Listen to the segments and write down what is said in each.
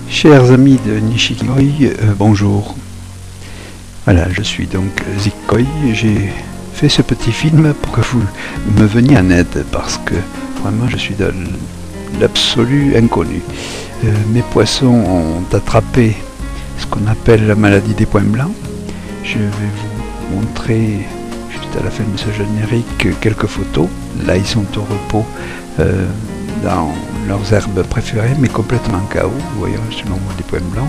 Chers amis de Nishikoi, bonjour. Voilà, je suis donc Zikkoi. J'ai fait ce petit film pour que vous me veniez en aide parce que vraiment je suis dans l'absolu inconnu. Mes poissons ont attrapé ce qu'on appelle la maladie des points blancs. Je vais vous montrer juste à la fin de ce générique quelques photos. Là ils sont au repos dans leurs herbes préférées, mais complètement KO. Vous voyez, je m'envoie des points blancs.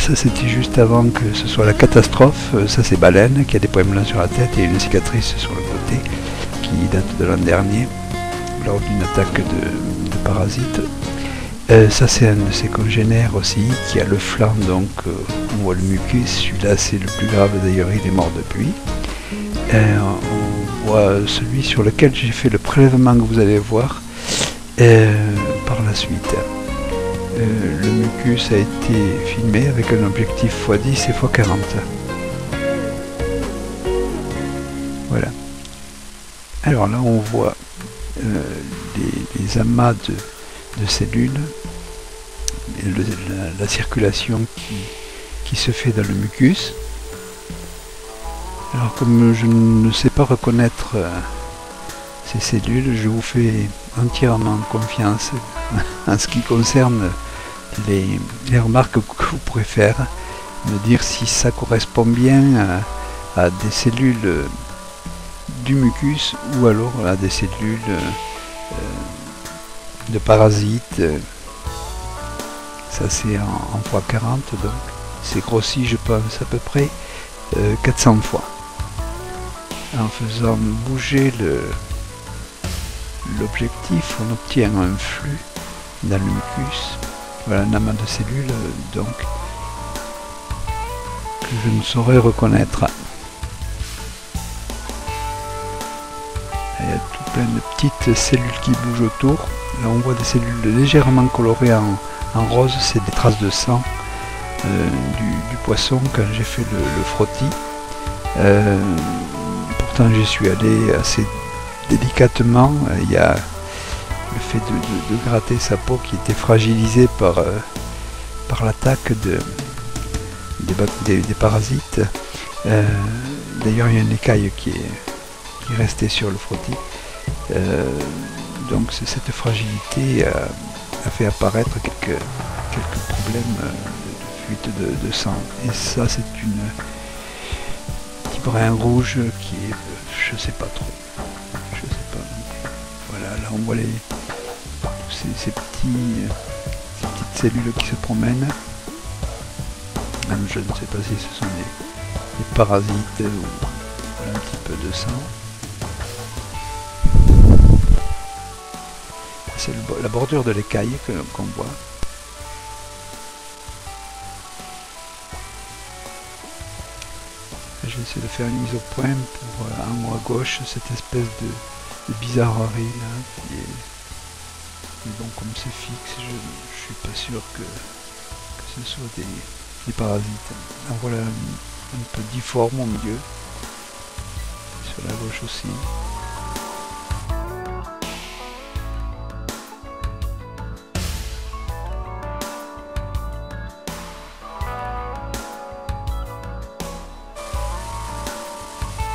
Ça c'était juste avant que ce soit la catastrophe. Ça c'est Baleine qui a des points blancs sur la tête et une cicatrice sur le côté qui date de l'an dernier lors d'une attaque de parasites. Ça c'est un de ses congénères aussi qui a le flanc, donc on voit le mucus. Celui-là c'est le plus grave, d'ailleurs il est mort depuis. On voit celui sur lequel j'ai fait le prélèvement que vous allez voir par la suite. Le mucus a été filmé avec un objectif x10 et x40. Voilà. Alors là on voit les amas de cellules, la circulation qui se fait dans le mucus. Alors comme je ne sais pas reconnaître ces cellules, je vous fais entièrement confiance en ce qui concerne les remarques que vous pourrez faire, me dire si ça correspond bien à des cellules du mucus ou alors à des cellules de parasites. Ça c'est en x40, donc c'est grossi, je pense, à peu près 400 fois. En faisant bouger l'objectif, on obtient un flux dans le mucus. Voilà un amas de cellules donc que je ne saurais reconnaître. Il y a tout plein de petites cellules qui bougent autour. Là on voit des cellules légèrement colorées en rose, c'est des traces de sang du poisson quand j'ai fait le frottis. Pourtant j'y suis allé assez délicatement. Il y a le fait de gratter sa peau qui était fragilisée par l'attaque des parasites. D'ailleurs il y a une écaille qui est restée sur le frottis. Donc cette fragilité a fait apparaître quelques problèmes de fuite de sang. Et ça c'est un petit brin rouge qui est, je sais pas trop. Je sais pas. Voilà, là on voit ces petites cellules qui se promènent. Même je ne sais pas si ce sont des parasites ou un petit peu de sang. C'est la bordure de l'écaille qu'on voit. Je vais essayer de faire une mise au point pour en haut à gauche cette espèce de bizarrerie là qui est... Mais bon, comme c'est fixe, je suis pas sûr que ce soit des parasites. Alors voilà un peu difforme au milieu. Sur la gauche aussi.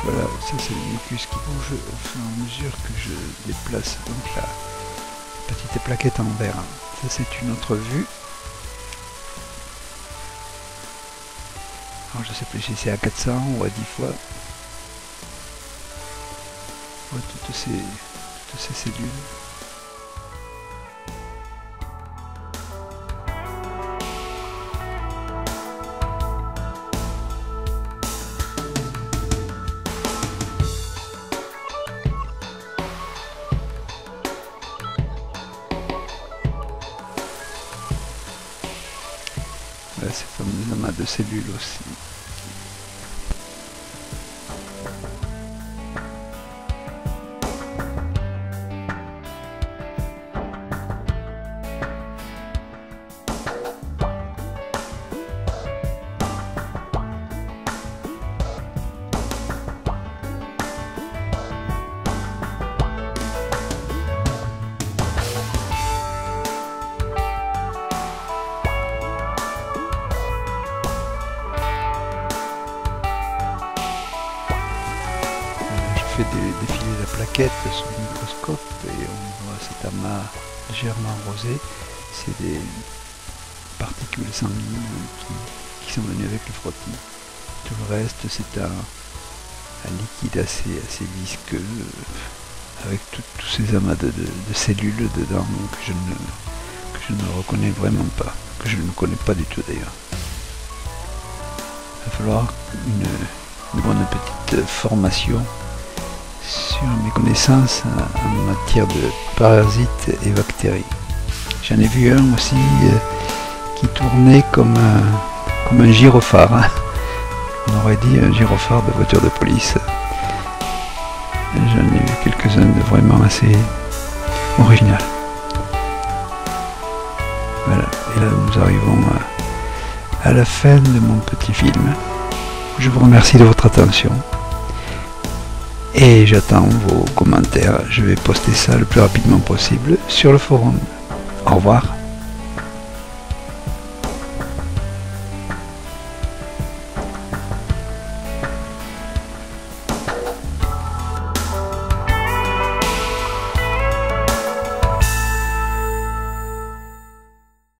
Voilà, ça c'est le mucus qui bouge au fur et à mesure que je déplace donc la petite plaquette en verre. Ça c'est une autre vue. Alors je sais plus si c'est à 400 ou à 10 fois. On voit toutes ces cellules. Voilà ces fameux amas de cellules aussi. fait défiler la plaquette sous le microscope et on voit cet amas légèrement rosé. C'est des particules sanguines qui sont venues avec le frottis. Tout le reste, c'est un liquide assez visqueux, avec tous ces amas de cellules dedans que je ne reconnais vraiment pas, que je ne connais pas du tout d'ailleurs. Il va falloir une bonne petite formation sur mes connaissances en matière de parasites et bactéries. J'en ai vu un aussi qui tournait comme un gyrophare. Hein. On aurait dit un gyrophare de voiture de police. J'en ai vu quelques-uns de vraiment assez original. Voilà, et là nous arrivons à la fin de mon petit film. Je vous remercie de votre attention. Et j'attends vos commentaires. Je vais poster ça le plus rapidement possible sur le forum. Au revoir.